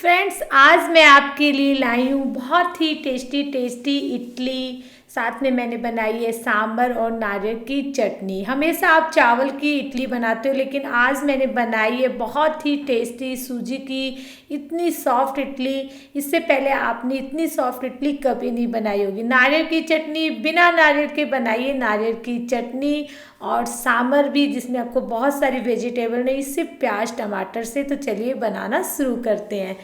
Friends, आज मैं आपके लिए लाई हूँ बहुत ही टेस्टी टेस्टी इडली। साथ में मैंने बनाई है सांभर और नारियल की चटनी। हमेशा आप चावल की इडली बनाते हो, लेकिन आज मैंने बनाई है बहुत ही टेस्टी सूजी की इतनी सॉफ्ट इडली। इससे पहले आपने इतनी सॉफ्ट इडली कभी नहीं बनाई होगी। नारियल की चटनी बिना नारियल के बनाइए, नारियल की चटनी और सांभर भी जिसमें आपको बहुत सारी वेजिटेबल नहीं, सिर्फ प्याज टमाटर से। तो चलिए बनाना शुरू करते हैं।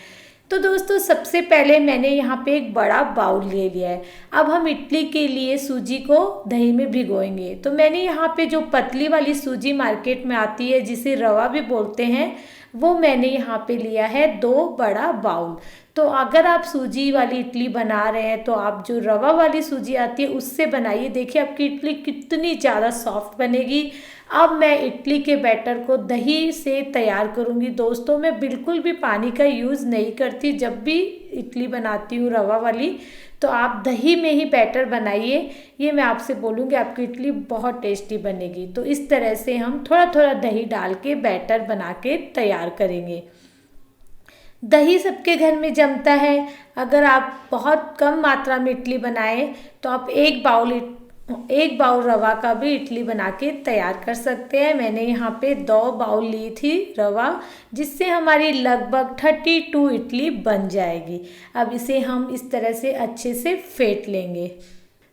तो दोस्तों, सबसे पहले मैंने यहाँ पे एक बड़ा बाउल ले लिया है। अब हम इडली के लिए सूजी को दही में भिगोएंगे। तो मैंने यहाँ पे जो पतली वाली सूजी मार्केट में आती है, जिसे रवा भी बोलते हैं, वो मैंने यहाँ पे लिया है 2 बड़ा बाउल। तो अगर आप सूजी वाली इडली बना रहे हैं तो आप जो रवा वाली सूजी आती है उससे बनाइए। देखिए आपकी इडली कितनी ज़्यादा सॉफ्ट बनेगी। अब मैं इडली के बैटर को दही से तैयार करूँगी। दोस्तों, मैं बिल्कुल भी पानी का यूज़ नहीं करती जब भी इडली बनाती हूँ रवा वाली। तो आप दही में ही बैटर बनाइए, ये मैं आपसे बोलूँगी, आपकी इडली बहुत टेस्टी बनेगी। तो इस तरह से हम थोड़ा थोड़ा दही डाल के बैटर बना के तैयार करेंगे। दही सबके घर में जमता है। अगर आप बहुत कम मात्रा में इडली बनाएं तो आप एक बाउल रवा का भी इडली बना के तैयार कर सकते हैं। मैंने यहाँ पे 2 बाउल ली थी रवा, जिससे हमारी लगभग 32 इडली बन जाएगी। अब इसे हम इस तरह से अच्छे से फेंट लेंगे।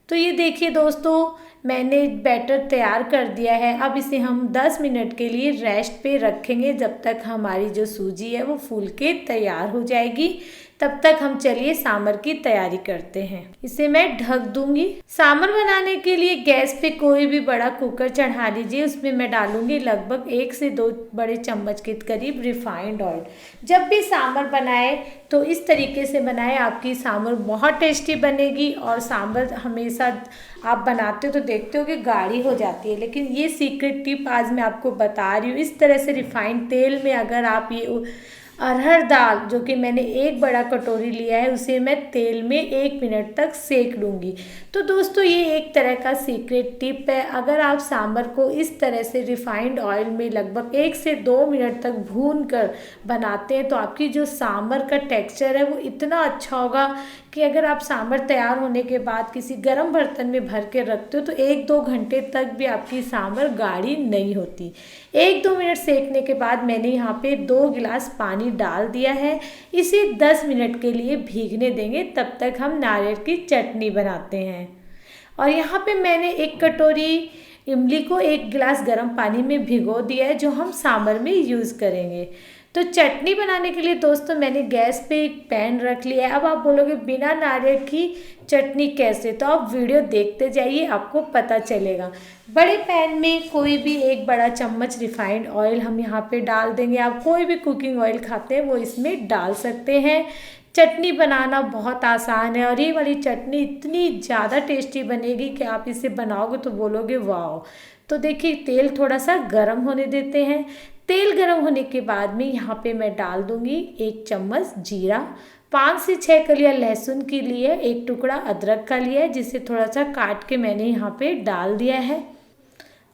तो ये देखिए दोस्तों, मैंने बैटर तैयार कर दिया है। अब इसे हम 10 मिनट के लिए रेस्ट पे रखेंगे, जब तक हमारी जो सूजी है वो फूल के तैयार हो जाएगी। तब तक हम चलिए सांभर की तैयारी करते हैं। इसे मैं ढक दूंगी। सांभर बनाने के लिए गैस पे कोई भी बड़ा कुकर चढ़ा लीजिए। उसमें मैं डालूंगी लगभग 1 से 2 बड़े चम्मच के करीब रिफाइंड ऑयल। जब भी सांभर बनाए तो इस तरीके से बनाए, आपकी सांभर बहुत टेस्टी बनेगी। और सांभर हमेशा आप बनाते हो तो देखते हो कि गाढ़ी हो जाती है, लेकिन ये सीक्रेट टिप आज मैं आपको बता रही हूँ। इस तरह से रिफाइंड तेल में अगर आप ये अरहर दाल, जो कि मैंने 1 बड़ा कटोरी लिया है, उसे मैं तेल में 1 मिनट तक सेक लूँगी। तो दोस्तों, ये एक तरह का सीक्रेट टिप है। अगर आप सांभर को इस तरह से रिफाइंड ऑयल में लगभग 1 से 2 मिनट तक भून कर बनाते हैं तो आपकी जो सांभर का टेक्सचर है वो इतना अच्छा होगा कि अगर आप सांभर तैयार होने के बाद किसी गर्म बर्तन में भर के रखते हो तो 1-2 घंटे तक भी आपकी सांभर गाढ़ी नहीं होती। 1-2 मिनट सेकने के बाद मैंने यहाँ पे 2 गिलास पानी डाल दिया है। इसे 10 मिनट के लिए भीगने देंगे, तब तक हम नारियल की चटनी बनाते हैं। और यहाँ पे मैंने 1 कटोरी इमली को 1 गिलास गर्म पानी में भिगो दिया है, जो हम सांभर में यूज़ करेंगे। तो चटनी बनाने के लिए दोस्तों मैंने गैस पे एक पैन रख लिया है। अब आप बोलोगे बिना नारियल की चटनी कैसे, तो आप वीडियो देखते जाइए, आपको पता चलेगा। बड़े पैन में कोई भी 1 बड़ा चम्मच रिफाइंड ऑयल हम यहाँ पे डाल देंगे। आप कोई भी कुकिंग ऑयल खाते हैं वो इसमें डाल सकते हैं। चटनी बनाना बहुत आसान है और ये वाली चटनी इतनी ज़्यादा टेस्टी बनेगी कि आप इसे बनाओगे तो बोलोगे वाह। तो देखिए, तेल थोड़ा सा गर्म होने देते हैं। तेल गर्म होने के बाद में यहाँ पे मैं डाल दूँगी 1 चम्मच जीरा, 5 से 6 कलियाँ लहसुन की लिए, 1 टुकड़ा अदरक का लिया है, जिसे थोड़ा सा काट के मैंने यहाँ पे डाल दिया है।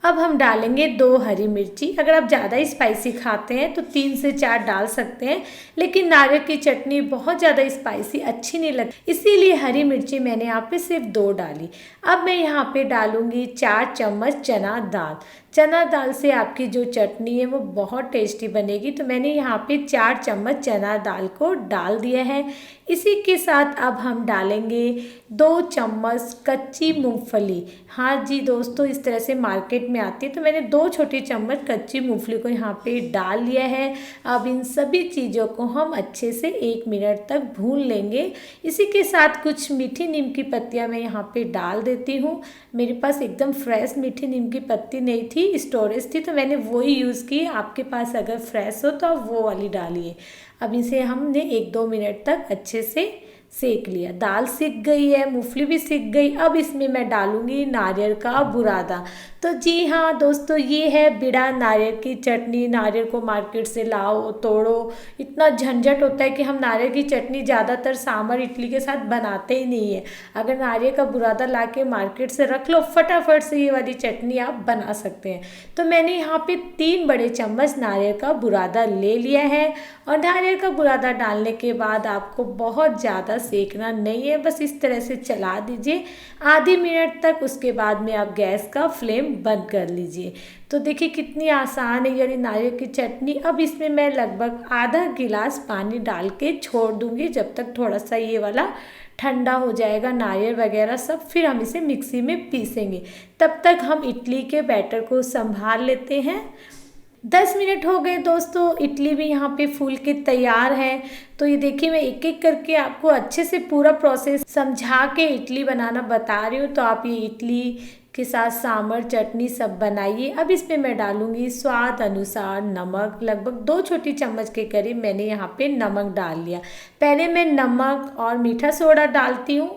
अब हम डालेंगे 2 हरी मिर्ची। अगर आप ज़्यादा स्पाइसी खाते हैं तो 3 से 4 डाल सकते हैं, लेकिन नारियल की चटनी बहुत ज़्यादा स्पाइसी अच्छी नहीं लगती, इसीलिए हरी मिर्ची मैंने यहाँ पे सिर्फ 2 डाली। अब मैं यहाँ पे डालूँगी 4 चम्मच चना दाल। चना दाल से आपकी जो चटनी है वो बहुत टेस्टी बनेगी। तो मैंने यहाँ पे 4 चम्मच चना दाल को डाल दिया है। इसी के साथ अब हम डालेंगे 2 चम्मच कच्ची मूंगफली। हाँ जी दोस्तों, इस तरह से मार्केट में आती है। तो मैंने 2 छोटी चम्मच कच्ची मूंगफली को यहाँ पे डाल लिया है। अब इन सभी चीज़ों को हम अच्छे से 1 मिनट तक भून लेंगे। इसी के साथ कुछ मीठी नीम की पत्तियाँ मैं यहाँ पे डाल देती हूँ। मेरे पास एकदम फ्रेश मीठी नीम की पत्ती नहीं थी, स्टोरेज थी, तो मैंने वही यूज़ की। आपके पास अगर फ्रेश हो तो आप वो वाली डालिए। अब इसे हमने 1-2 मिनट तक अच्छे से सेक लिया। दाल सिक गई है, मूंगफली भी सिक गई। अब इसमें मैं डालूंगी नारियल का बुरादा। तो जी हाँ दोस्तों, ये है बिना नारियल की चटनी। नारियल को मार्केट से लाओ, तोड़ो, इतना झंझट होता है कि हम नारियल की चटनी ज़्यादातर सांभर इडली के साथ बनाते ही नहीं है। अगर नारियल का बुरादा ला के मार्केट से रख लो, फटाफट से ये वाली चटनी आप बना सकते हैं। तो मैंने यहाँ पे 3 बड़े चम्मच नारियल का बुरादा ले लिया है। और नारियल का बुरादा डालने के बाद आपको बहुत ज़्यादा सेकना नहीं है, बस इस तरह से चला दीजिए आधी मिनट तक। उसके बाद में आप गैस का फ्लेम बंद कर लीजिए। तो देखिए कितनी आसान है यानी नारियल की चटनी। अब इसमें मैं लगभग आधा गिलास पानी डाल के छोड़ दूंगी जब तक थोड़ा सा ये वाला ठंडा हो जाएगा नारियल वगैरह सब। फिर हम इसे मिक्सी में पीसेंगे। तब तक हम इडली के बैटर को संभाल लेते हैं। 10 मिनट हो गए दोस्तों, इडली भी यहाँ पे फूल के तैयार है। तो ये देखिए मैं एक एक करके आपको अच्छे से पूरा प्रोसेस समझा के इडली बनाना बता रही हूँ। तो आप ये इडली के साथ सांभर चटनी सब बनाइए। अब इसमें मैं डालूंगी स्वाद अनुसार नमक। लगभग 2 छोटी चम्मच के करीब मैंने यहाँ पे नमक डाल लिया। पहले मैं नमक और मीठा सोडा डालती हूँ।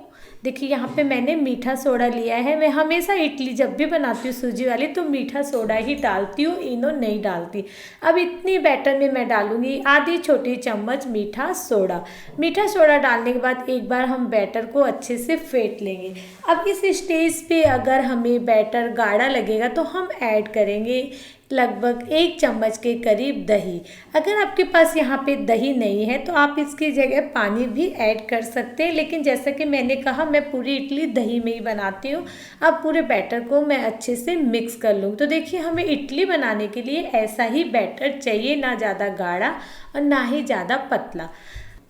देखिए यहाँ पे मैंने मीठा सोडा लिया है। मैं हमेशा इडली जब भी बनाती हूँ सूजी वाली तो मीठा सोडा ही डालती हूँ, इनो नहीं डालती। अब इतनी बैटर में मैं डालूंगी आधी छोटी चम्मच मीठा सोडा। मीठा सोडा डालने के बाद एक बार हम बैटर को अच्छे से फेंट लेंगे। अब इस स्टेज पे अगर हमें बैटर गाढ़ा लगेगा तो हम ऐड करेंगे लगभग 1 चम्मच के करीब दही। अगर आपके पास यहाँ पे दही नहीं है तो आप इसकी जगह पानी भी ऐड कर सकते हैं, लेकिन जैसा कि मैंने कहा मैं पूरी इडली दही में ही बनाती हूँ। अब पूरे बैटर को मैं अच्छे से मिक्स कर लूँ। तो देखिए हमें इडली बनाने के लिए ऐसा ही बैटर चाहिए, ना ज़्यादा गाढ़ा और ना ही ज़्यादा पतला।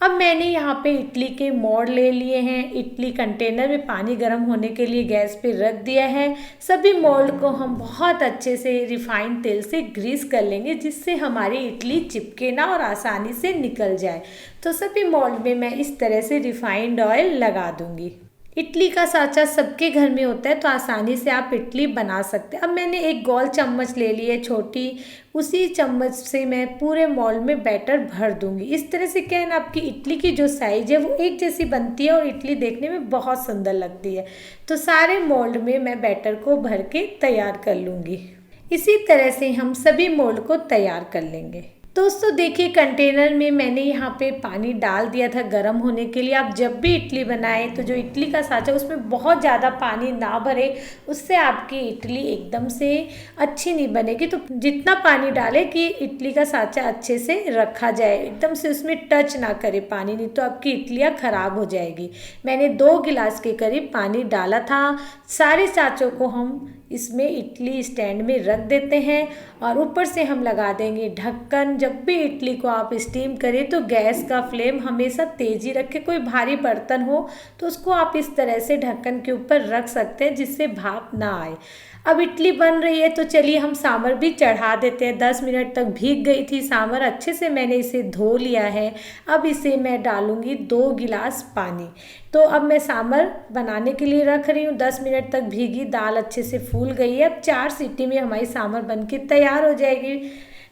अब मैंने यहाँ पे इडली के मोड़ ले लिए हैं। इडली कंटेनर में पानी गर्म होने के लिए गैस पे रख दिया है। सभी मोल्ड को हम बहुत अच्छे से रिफाइंड तेल से ग्रीस कर लेंगे, जिससे हमारी इडली चिपके ना और आसानी से निकल जाए। तो सभी मोल्ड में मैं इस तरह से रिफाइंड ऑयल लगा दूंगी। इडली का साँचा सबके घर में होता है तो आसानी से आप इडली बना सकते हैं। अब मैंने एक गोल चम्मच ले ली है छोटी, उसी चम्मच से मैं पूरे मोल्ड में बैटर भर दूंगी। इस तरह से क्या है ना, आपकी इडली की जो साइज है वो एक जैसी बनती है और इडली देखने में बहुत सुंदर लगती है। तो सारे मोल्ड में मैं बैटर को भर के तैयार कर लूँगी। इसी तरह से हम सभी मोल्ड को तैयार कर लेंगे। दोस्तों देखिए कंटेनर में मैंने यहाँ पे पानी डाल दिया था गर्म होने के लिए। आप जब भी इडली बनाएं तो जो इडली का साँचा उसमें बहुत ज़्यादा पानी ना भरे, उससे आपकी इडली एकदम से अच्छी नहीं बनेगी। तो जितना पानी डालें कि इडली का साँचा अच्छे से रखा जाए, एकदम से उसमें टच ना करे पानी, नहीं तो आपकी इडलियाँ ख़राब हो जाएगी। मैंने 2 गिलास के करीब पानी डाला था। सारे साँचों को हम इसमें इडली स्टैंड में रख देते हैं और ऊपर से हम लगा देंगे ढक्कन। जब भी इडली को आप स्टीम करें तो गैस का फ्लेम हमेशा तेज़ी रखें। कोई भारी बर्तन हो तो उसको आप इस तरह से ढक्कन के ऊपर रख सकते हैं जिससे भाप ना आए। अब इडली बन रही है तो चलिए हम सांभर भी चढ़ा देते हैं। 10 मिनट तक भीग गई थी सांभर, अच्छे से मैंने इसे धो लिया है। अब इसे मैं डालूंगी 2 गिलास पानी। तो अब मैं सांभर बनाने के लिए रख रही हूँ। 10 मिनट तक भीगी दाल अच्छे से फूल गई है। अब 4 सीटी में हमारी सांभर बनके तैयार हो जाएगी।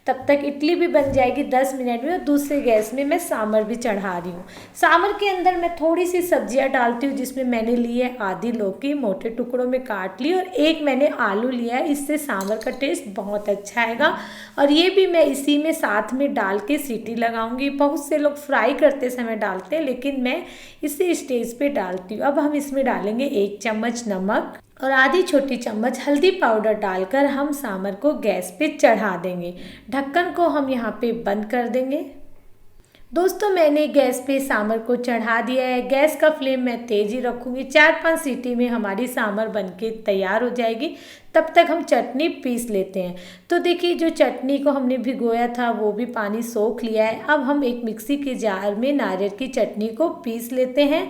तब तक इडली भी बन जाएगी 10 मिनट में। और दूसरे गैस में मैं सांभर भी चढ़ा रही हूँ। सांभर के अंदर मैं थोड़ी सी सब्जियाँ डालती हूँ, जिसमें मैंने ली है आधी लौकी मोटे टुकड़ों में काट ली और एक मैंने आलू लिया है। इससे सांभर का टेस्ट बहुत अच्छा आएगा। और ये भी मैं इसी में साथ में डाल के सीटी लगाऊंगी। बहुत से लोग फ्राई करते समय डालते हैं, लेकिन मैं इसी स्टेज पे डालती हूँ। अब हम इसमें डालेंगे 1 चम्मच नमक और आधी छोटी चम्मच हल्दी पाउडर डालकर हम सांभर को गैस पे चढ़ा देंगे। ढक्कन को हम यहाँ पे बंद कर देंगे। दोस्तों मैंने गैस पे सांभर को चढ़ा दिया है। गैस का फ्लेम मैं तेज़ ही रखूँगी। 4-5 सीटी में हमारी सांभर बनके तैयार हो जाएगी। तब तक हम चटनी पीस लेते हैं। तो देखिए जो चटनी को हमने भिगोया था वो भी पानी सोख लिया है। अब हम एक मिक्सी के जार में नारियल की चटनी को पीस लेते हैं।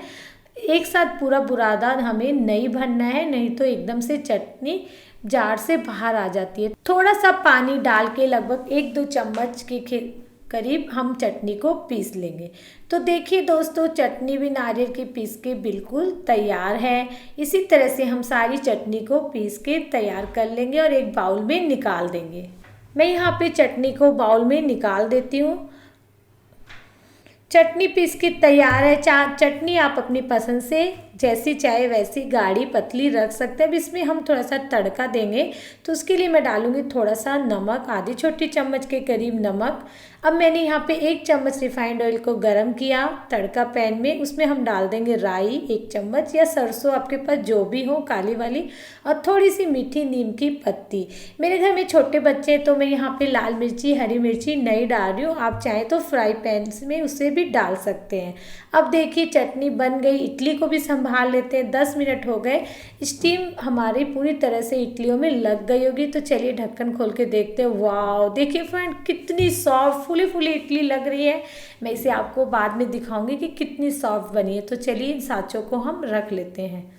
एक साथ पूरा बुरादा हमें नहीं भरना है, नहीं तो एकदम से चटनी जार से बाहर आ जाती है। थोड़ा सा पानी डाल के लगभग 1-2 चम्मच के करीब हम चटनी को पीस लेंगे। तो देखिए दोस्तों चटनी भी नारियल की पीस के बिल्कुल तैयार है। इसी तरह से हम सारी चटनी को पीस के तैयार कर लेंगे और एक बाउल में निकाल देंगे। मैं यहाँ पे चटनी को बाउल में निकाल देती हूँ। चटनी पीस के तैयार है। चटनी आप अपनी पसंद से जैसी चाहे वैसी गाढ़ी पतली रख सकते हैं। अब इसमें हम थोड़ा सा तड़का देंगे, तो उसके लिए मैं डालूंगी थोड़ा सा नमक, आधी छोटी चम्मच के करीब नमक। अब मैंने यहाँ पे 1 चम्मच रिफाइंड ऑयल को गरम किया तड़का पैन में, उसमें हम डाल देंगे राई 1 चम्मच या सरसों आपके पास जो भी हो काली वाली, और थोड़ी सी मीठी नीम की पत्ती। मेरे घर में छोटे बच्चे हैं तो मैं यहाँ पे लाल मिर्ची हरी मिर्ची नहीं डाल रही हूँ, आप चाहें तो फ्राई पैन में उसे भी डाल सकते हैं। अब देखिए चटनी बन गई। इडली को भी संभाल लेते हैं। 10 मिनट हो गए, स्टीम हमारी पूरी तरह से इडलियों में लग गई होगी। तो चलिए ढक्कन खोल के देखते हैं। वाह, देखिए फ्रेंड कितनी सॉफ्ट फूली फूली इडली लग रही है। मैं इसे आपको बाद में दिखाऊंगी कि कितनी सॉफ्ट बनी है। तो चलिए इन साँचों को हम रख लेते हैं।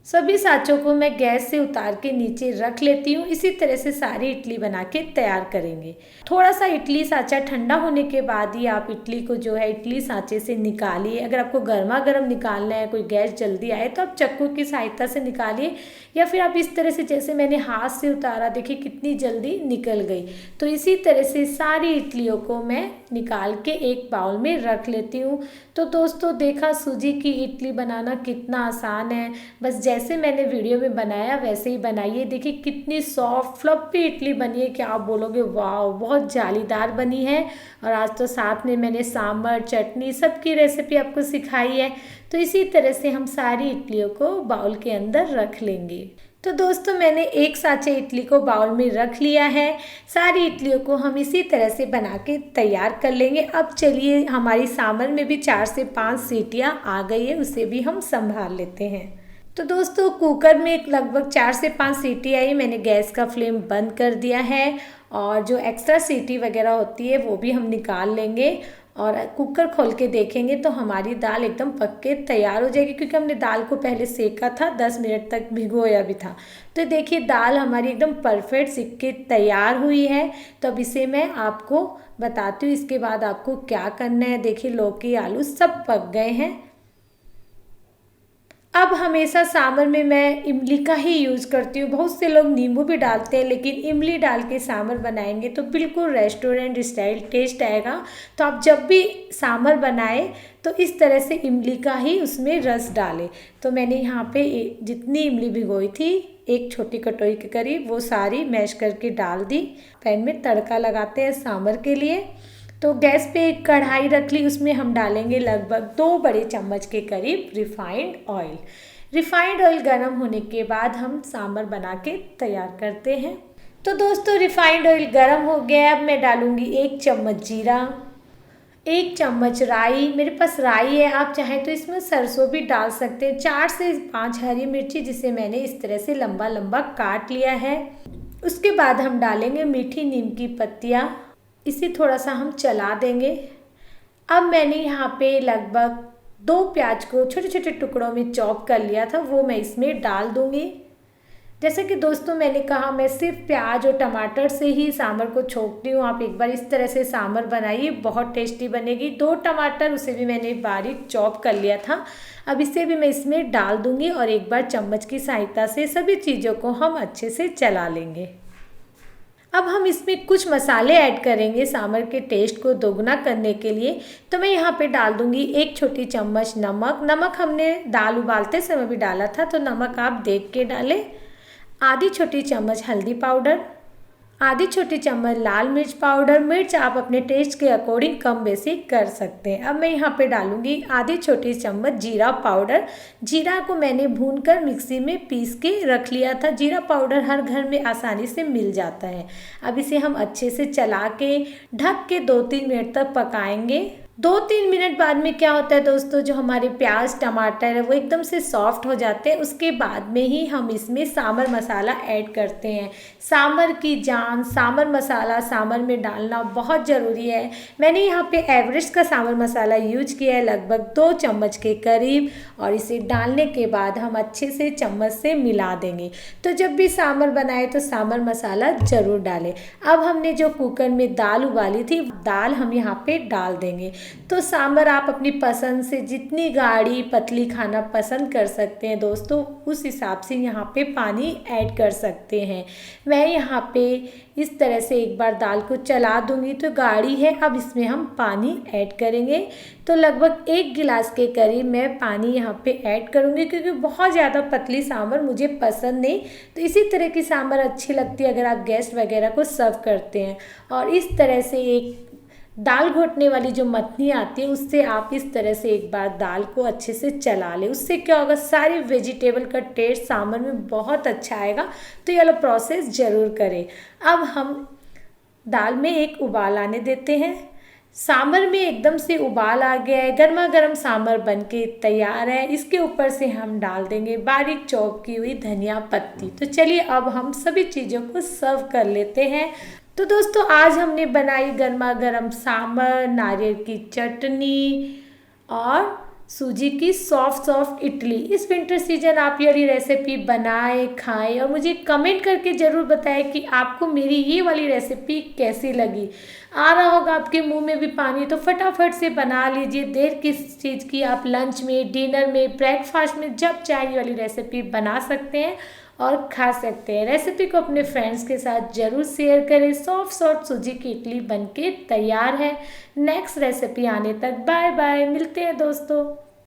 सभी साँचों को मैं गैस से उतार के नीचे रख लेती हूँ। इसी तरह से सारी इडली बना के तैयार करेंगे। थोड़ा सा इडली साँचा ठंडा होने के बाद ही आप इडली को जो है इडली साँचे से निकालिए। अगर आपको गर्मा गर्म निकालना है, कोई गैस जल्दी आए, तो आप चक्कू की सहायता से निकालिए, या फिर आप इस तरह से जैसे मैंने हाथ से उतारा, देखिए कितनी जल्दी निकल गई। तो इसी तरह से सारी इडलियों को मैं निकाल के एक बाउल में रख लेती हूँ। तो दोस्तों देखा सूजी की इडली बनाना कितना आसान है। बस जैसे मैंने वीडियो में बनाया वैसे ही बनाइए। देखिए कितनी सॉफ्ट फ्लफी इडली बनी है कि आप बोलोगे वाह, बहुत जालीदार बनी है। और आज तो साथ में मैंने सांभर चटनी सबकी रेसिपी आपको सिखाई है। तो इसी तरह से हम सारी इडलियों को बाउल के अंदर रख लेंगे। तो दोस्तों मैंने 1 साँचे इडली को बाउल में रख लिया है। सारी इडलियों को हम इसी तरह से बना के तैयार कर लेंगे। अब चलिए हमारी सांभर में भी 4 से 5 सीटियाँ आ गई है, उसे भी हम संभाल लेते हैं। तो दोस्तों कुकर में लगभग 4 से 5 सीटी आई। मैंने गैस का फ्लेम बंद कर दिया है, और जो एक्स्ट्रा सीटी वगैरह होती है वो भी हम निकाल लेंगे। और कुकर खोल के देखेंगे तो हमारी दाल एकदम पक के तैयार हो जाएगी, क्योंकि हमने दाल को पहले सेका था, 10 मिनट तक भिगोया भी था। तो देखिए दाल हमारी एकदम परफेक्ट सिक के तैयार हुई है। तो अब इसे मैं आपको बताती हूँ इसके बाद आपको क्या करना है। देखिए लौकी आलू सब पक गए हैं। अब हमेशा सांभर में मैं इमली का ही यूज़ करती हूँ। बहुत से लोग नींबू भी डालते हैं, लेकिन इमली डाल के सांभर बनाएंगे तो बिल्कुल रेस्टोरेंट स्टाइल टेस्ट आएगा। तो आप जब भी सांभर बनाएं तो इस तरह से इमली का ही उसमें रस डालें। तो मैंने यहाँ पे जितनी इमली भिगोई थी 1 छोटी कटोरी के करीब, वो सारी मैश करके डाल दी। पैन में तड़का लगाते हैं सांभर के लिए। तो गैस पे एक कढ़ाई रख ली, उसमें हम डालेंगे लगभग 2 बड़े चम्मच के करीब रिफाइंड ऑयल। रिफाइंड ऑयल गर्म होने के बाद हम सांभर बना के तैयार करते हैं। तो दोस्तों रिफाइंड ऑयल गर्म हो गया। अब मैं डालूंगी 1 चम्मच जीरा, 1 चम्मच राई, मेरे पास राई है, आप चाहें तो इसमें सरसों भी डाल सकते हैं। 4 से 5 हरी मिर्ची, जिसे मैंने इस तरह से लंबा लंबा काट लिया है। उसके बाद हम डालेंगे मीठी नीम की पत्तियाँ, इसे थोड़ा सा हम चला देंगे। अब मैंने यहाँ पे लगभग 2 प्याज को छोटे छोटे टुकड़ों में चॉप कर लिया था, वो मैं इसमें डाल दूँगी। जैसे कि दोस्तों मैंने कहा मैं सिर्फ प्याज और टमाटर से ही सांभर को छोंकती हूँ। आप एक बार इस तरह से सांभर बनाइए, बहुत टेस्टी बनेगी। 2 टमाटर उसे भी मैंने बारीक चॉप कर लिया था। अब इसे भी मैं इसमें डाल दूँगी, और एक बार चम्मच की सहायता से सभी चीज़ों को हम अच्छे से चला लेंगे। अब हम इसमें कुछ मसाले ऐड करेंगे सांभर के टेस्ट को दोगुना करने के लिए। तो मैं यहाँ पे डाल दूँगी 1 छोटी चम्मच नमक। नमक हमने दाल उबालते समय भी डाला था, तो नमक आप देख के डालें। आधी छोटी चम्मच हल्दी पाउडर, आधी छोटी चम्मच लाल मिर्च पाउडर। मिर्च आप अपने टेस्ट के अकॉर्डिंग कम बेसी कर सकते हैं। अब मैं यहाँ पे डालूंगी आधी छोटी चम्मच जीरा पाउडर। जीरा को मैंने भूनकर मिक्सी में पीस के रख लिया था। जीरा पाउडर हर घर में आसानी से मिल जाता है। अब इसे हम अच्छे से चला के ढक के 2-3 मिनट तक पकाएंगे। 2-3 मिनट बाद में क्या होता है दोस्तों, जो हमारे प्याज टमाटर है वो एकदम से सॉफ्ट हो जाते हैं। उसके बाद में ही हम इसमें सांभर मसाला ऐड करते हैं। सांभर की जान सांभर मसाला सांभर में डालना बहुत ज़रूरी है। मैंने यहाँ पे एवरेस्ट का सांभर मसाला यूज किया है, लगभग 2 चम्मच के करीब, और इसे डालने के बाद हम अच्छे से चम्मच से मिला देंगे। तो जब भी सांभर बनाए तो सांभर मसाला ज़रूर डालें। अब हमने जो कुकर में दाल उबाली थी, दाल हम यहाँ पे डाल देंगे। तो सांभर आप अपनी पसंद से जितनी गाढ़ी पतली खाना पसंद कर सकते हैं दोस्तों, उस हिसाब से यहाँ पे पानी ऐड कर सकते हैं। मैं यहाँ पे इस तरह से एक बार दाल को चला दूंगी तो गाढ़ी है। अब इसमें हम पानी ऐड करेंगे, तो लगभग 1 गिलास के करीब मैं पानी यहाँ पे ऐड करूँगी, क्योंकि बहुत ज़्यादा पतली सांभर मुझे पसंद नहीं। तो इसी तरह की सांभर अच्छी लगती है अगर आप गेस्ट वगैरह को सर्व करते हैं। और इस तरह से एक दाल घोटने वाली जो मथनी आती है, उससे आप इस तरह से एक बार दाल को अच्छे से चला लें। उससे क्या होगा, सारी वेजिटेबल का टेस्ट सांभर में बहुत अच्छा आएगा। तो ये वाला प्रोसेस ज़रूर करें। अब हम दाल में एक उबाल आने देते हैं। सांभर में एकदम से उबाल आ गया है, गर्मा गर्म सांभर बनके तैयार है। इसके ऊपर से हम डाल देंगे बारीक चॉप की हुई धनिया पत्ती। तो चलिए अब हम सभी चीज़ों को सर्व कर लेते हैं। तो दोस्तों आज हमने बनाई गर्मा गर्म सांभर, नारियल की चटनी और सूजी की सॉफ्ट इडली। इस विंटर सीजन आप ये वाली रेसिपी बनाएं, खाएं और मुझे कमेंट करके ज़रूर बताएं कि आपको मेरी ये वाली रेसिपी कैसी लगी। आ रहा होगा आपके मुंह में भी पानी, तो फटाफट से बना लीजिए। देर किस चीज़ की, आप लंच में, डिनर में, ब्रेकफास्ट में जब चाहे ये वाली रेसिपी बना सकते हैं और खा सकते हैं। रेसिपी को अपने फ्रेंड्स के साथ ज़रूर शेयर करें। सॉफ्ट सूजी की इडली बनके तैयार है। नेक्स्ट रेसिपी आने तक बाय बाय, मिलते हैं दोस्तों।